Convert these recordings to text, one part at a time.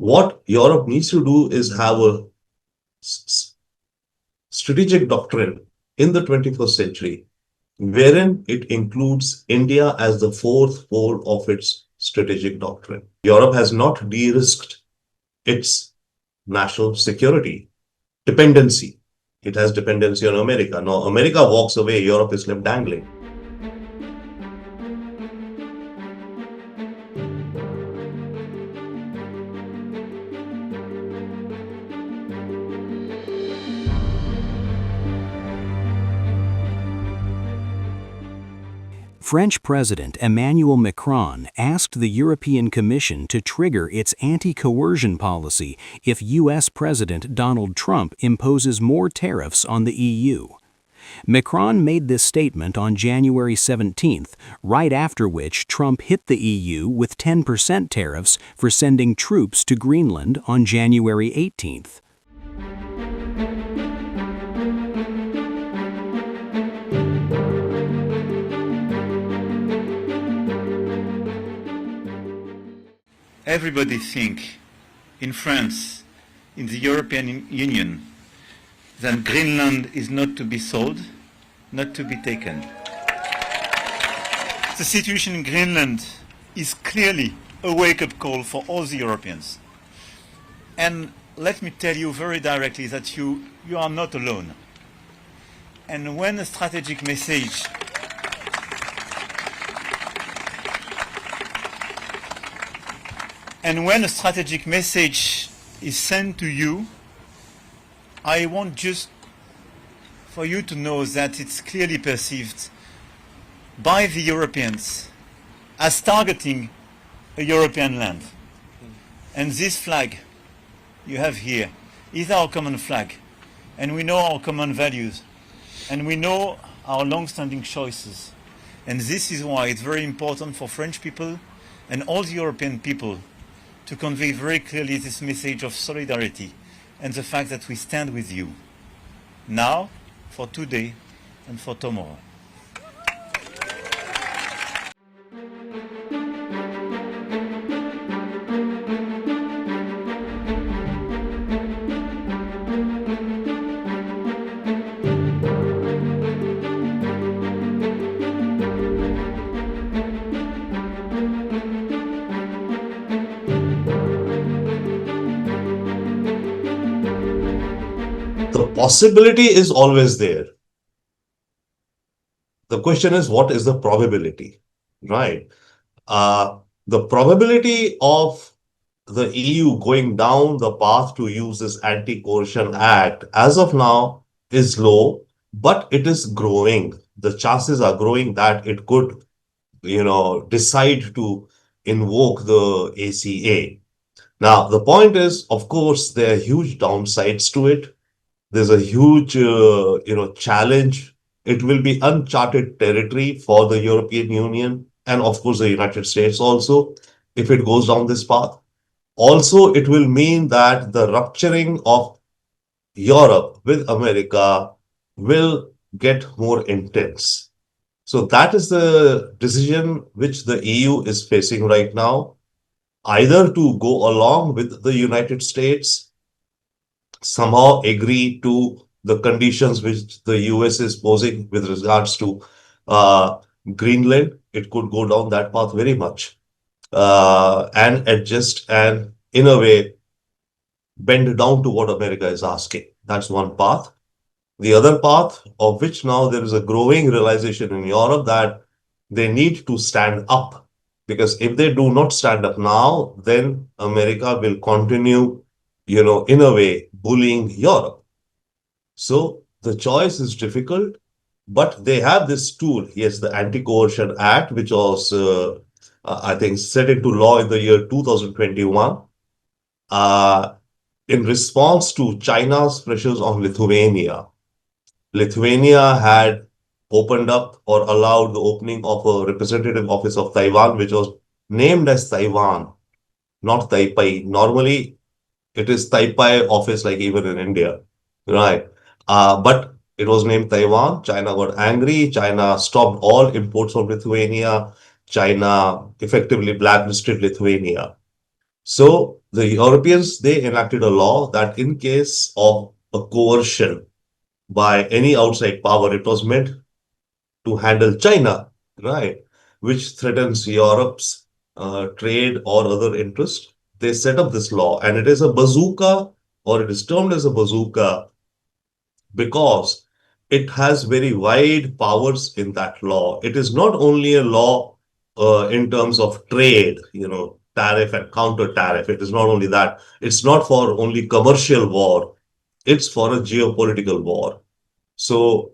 What Europe needs to do is have a strategic doctrine in the 21st century, wherein it includes India as the fourth pole of its strategic doctrine. Europe has not de risked its national security dependency. It has dependency on America. Now, America walks away, Europe is left dangling. French President Emmanuel Macron asked the European Commission to trigger its anti-coercion policy if U.S. President Donald Trump imposes more tariffs on the EU. Macron made this statement on January 17th, right after which Trump hit the EU with 10% tariffs for sending troops to Greenland on January 18th. Everybody think in France, in the European Union, that Greenland is not to be sold, not to be taken. The situation in Greenland is clearly a wake-up call for all the Europeans. And let me tell you very directly that you are not alone. And when a strategic message is sent to you, I want just for you to know that it's clearly perceived by the Europeans as targeting a European land. And this flag you have here is our common flag. And we know our common values. And we know our long-standing choices. And this is why it's very important for French people and all the European people to convey very clearly this message of solidarity and the fact that we stand with you, now, for today, and for tomorrow. The possibility is always there. The question is, what is the probability, right? The probability of the EU going down the path to use this Anti-Coercion Act as of now is low, but it is growing. The chances are growing that it could, decide to invoke the ACA. Now, the point is, of course, there are huge downsides to it. There's a huge, challenge. It will be uncharted territory for the European Union and, of course, the United States also, if it goes down this path. Also, it will mean that the rupturing of Europe with America will get more intense. So that is the decision which the EU is facing right now, either to go along with the United States, somehow agree to the conditions which the US is posing with regards to Greenland. It could go down that path very much and adjust and, in a way, bend down to what America is asking. That's one path. The other path, of which now there is a growing realization in Europe that they need to stand up, because if they do not stand up now, then America will continue, in a way, bullying Europe. So the choice is difficult, but they have this tool. Yes, the Anti-Coercion Act, which was, I think, set into law in the year 2021, in response to China's pressures on Lithuania. Lithuania had opened up or allowed the opening of a representative office of Taiwan, which was named as Taiwan, not Taipei. Normally, it is Taipei office, like even in India, right? But it was named Taiwan. China got angry. China stopped all imports from Lithuania. China effectively blacklisted Lithuania. So the Europeans, they enacted a law that in case of a coercion by any outside power, it was meant to handle China, right, which threatens Europe's trade or other interest. They set up this law, and it is a bazooka, or it is termed as a bazooka because it has very wide powers in that law. It is not only a law in terms of trade, tariff and counter tariff. It is not only that. It's not for only commercial war. It's for a geopolitical war. So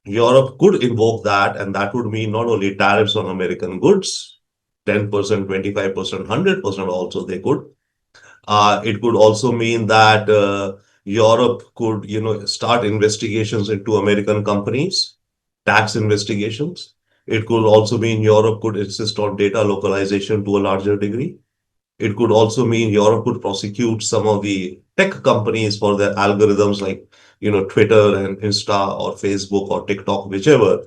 Europe could invoke that, and that would mean not only tariffs on American goods, 10%, 25%, 100% also they could. It could also mean that Europe could, start investigations into American companies, tax investigations. It could also mean Europe could insist on data localization to a larger degree. It could also mean Europe could prosecute some of the tech companies for their algorithms like, Twitter and Insta or Facebook or TikTok, whichever.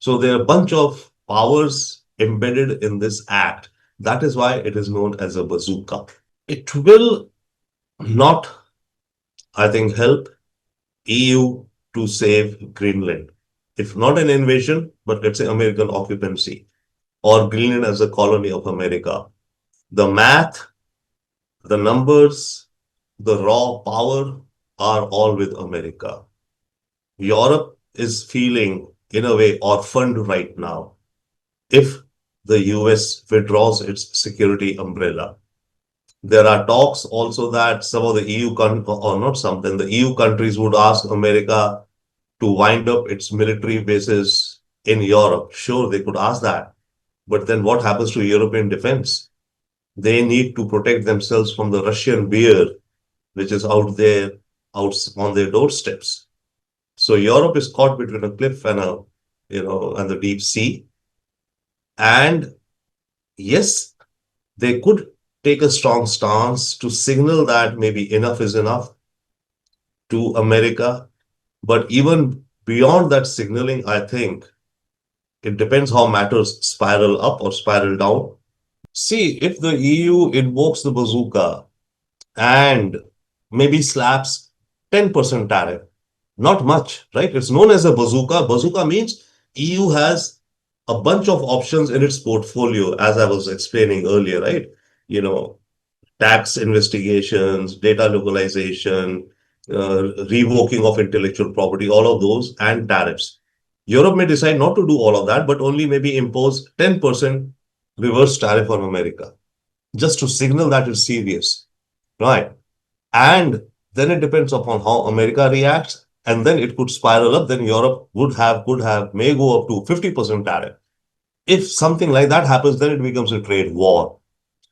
So there are a bunch of powers embedded in this act. That is why it is known as a bazooka. It will not, I think, help EU to save Greenland. If not an invasion, but let's say American occupancy or Greenland as a colony of America. The math, the numbers, the raw power are all with America. Europe is feeling, in a way, orphaned right now if the US withdraws its security umbrella. There are talks also that some of the or not some, then the EU countries would ask America to wind up its military bases in Europe. Sure, they could ask that. But then what happens to European defense? They need to protect themselves from the Russian bear, which is out there, out on their doorsteps. So Europe is caught between a cliff and and the deep sea. And yes, they could take a strong stance to signal that maybe enough is enough to America. But even beyond that signaling, I think it depends how matters spiral up or spiral down. See, if the EU invokes the bazooka and maybe slaps 10% tariff, not much, right? It's known as a bazooka. Bazooka means EU has a bunch of options in its portfolio, as I was explaining earlier, right? You know, tax investigations, data localization, revoking of intellectual property, all of those, and tariffs. Europe may decide not to do all of that, but only maybe impose 10% reverse tariff on America, just to signal that it's serious, right? And then it depends upon how America reacts, and then it could spiral up. Then Europe could have, may go up to 50% tariff. If something like that happens, then it becomes a trade war.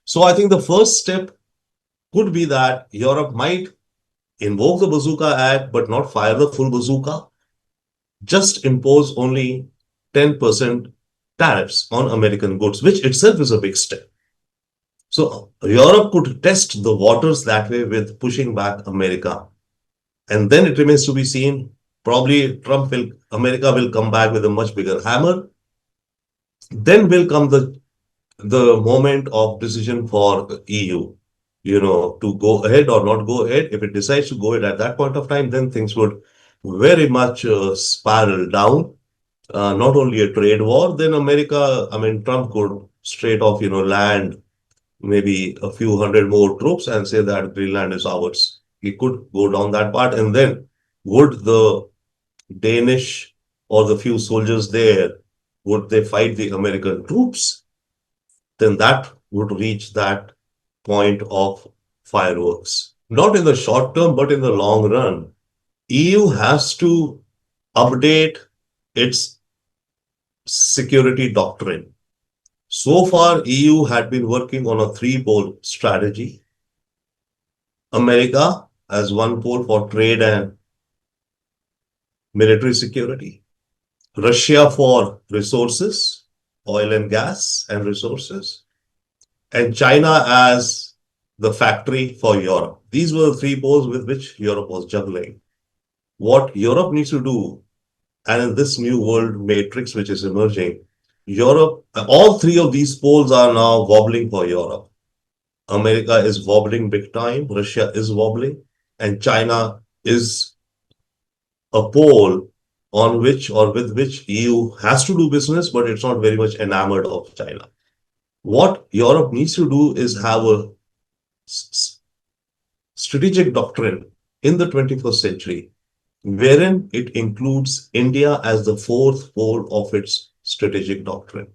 So I think the first step could be that Europe might invoke the Bazooka Act, but not fire the full bazooka, just impose only 10% tariffs on American goods, which itself is a big step. So Europe could test the waters that way with pushing back America. And then it remains to be seen. Probably America will come back with a much bigger hammer. Then will come the moment of decision for EU, to go ahead or not go ahead. If it decides to go ahead at that point of time, then things would very much spiral down. Not only a trade war, then America, I mean, Trump could straight off, land maybe a few hundred more troops and say that Greenland is ours. He could go down that part. And then would the Danish or the few soldiers there, would they fight the American troops? Then that would reach that point of fireworks. Not in the short term, but in the long run. EU has to update its security doctrine. So far, EU had been working on a three-pole strategy. America as one pole for trade and military security. Russia for resources, oil and gas and resources. And China as the factory for Europe. These were the three poles with which Europe was juggling. What Europe needs to do, and in this new world matrix which is emerging, Europe, all three of these poles are now wobbling for Europe. America is wobbling big time, Russia is wobbling, and China is a pole on which or with which EU has to do business, but it's not very much enamored of China. What Europe needs to do is have a strategic doctrine in the 21st century, wherein it includes India as the fourth pole of its strategic doctrine.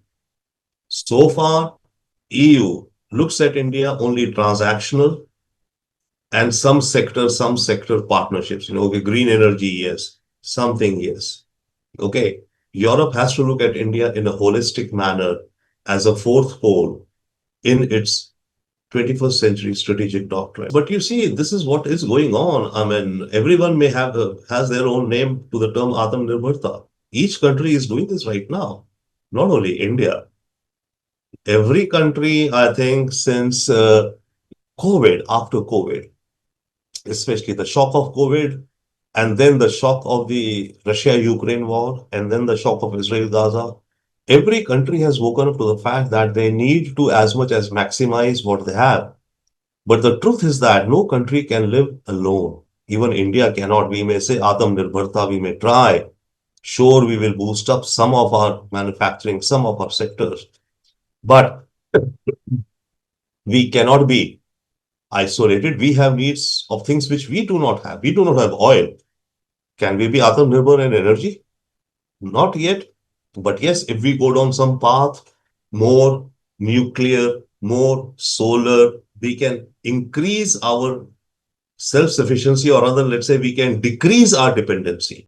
So far, EU looks at India only transactional and some sector partnerships. Okay, green energy, yes, something, yes. Okay, Europe has to look at India in a holistic manner as a fourth pole in its 21st century strategic doctrine. But you see, this is what is going on. I mean, everyone may have has their own name to the term Atmanirbharta. Each country is doing this right now, not only India. Every country, I think, since COVID, after COVID, especially the shock of COVID, and then the shock of the Russia-Ukraine war, and then the shock of Israel-Gaza, every country has woken up to the fact that they need to as much as maximize what they have. But the truth is that no country can live alone. Even India cannot. We may say Atmanirbharta, we may try. Sure, we will boost up some of our manufacturing, some of our sectors. But we cannot be isolated. We have needs of things which we do not have. We do not have oil. Can we be Atmanirbhar in energy? Not yet. But yes, if we go down some path, more nuclear, more solar, we can increase our self-sufficiency, or rather, let's say we can decrease our dependency.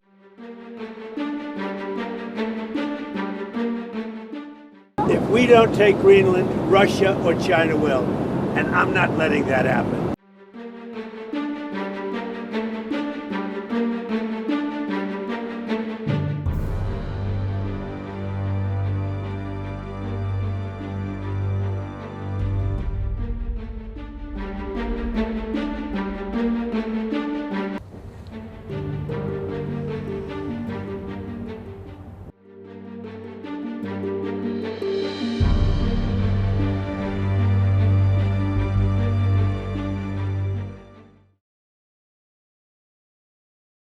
If we don't take Greenland, Russia or China will. And I'm not letting that happen.